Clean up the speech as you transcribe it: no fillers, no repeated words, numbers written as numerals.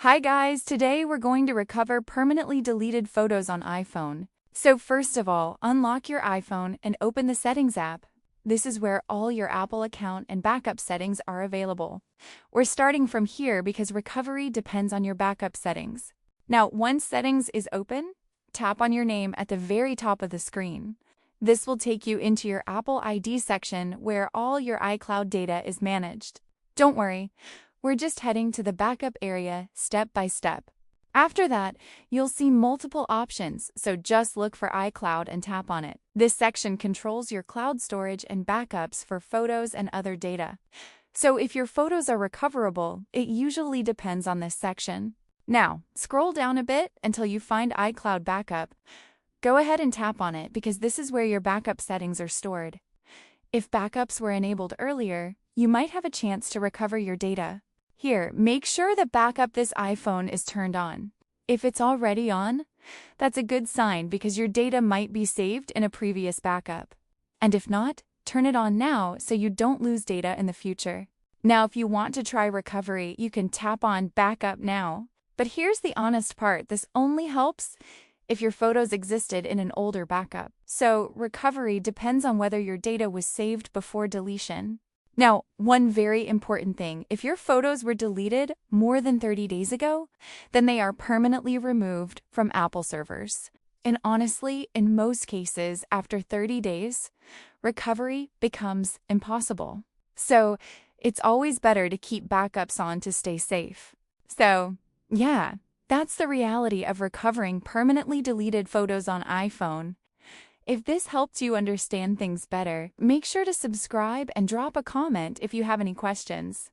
Hi guys, today we're going to recover permanently deleted photos on iPhone. So first of all, unlock your iPhone and open the Settings app. This is where all your Apple account and backup settings are available. We're starting from here because recovery depends on your backup settings. Now, once Settings is open, tap on your name at the very top of the screen. This will take you into your Apple ID section where all your iCloud data is managed. Don't worry, we're just heading to the backup area step by step. After that, you'll see multiple options, so just look for iCloud and tap on it. This section controls your cloud storage and backups for photos and other data. So if your photos are recoverable, it usually depends on this section. Now, scroll down a bit until you find iCloud Backup. Go ahead and tap on it because this is where your backup settings are stored. If backups were enabled earlier, you might have a chance to recover your data. Here, make sure that backup this iPhone is turned on. If it's already on, that's a good sign because your data might be saved in a previous backup. And if not, turn it on now so you don't lose data in the future. Now, if you want to try recovery, you can tap on Backup Now. But here's the honest part, this only helps if your photos existed in an older backup. So, recovery depends on whether your data was saved before deletion. Now, one very important thing, if your photos were deleted more than 30 days ago, then they are permanently removed from Apple servers. And honestly, in most cases, after 30 days, recovery becomes impossible. So, it's always better to keep backups on to stay safe. So, yeah, that's the reality of recovering permanently deleted photos on iPhone. If this helped you understand things better, make sure to subscribe and drop a comment if you have any questions.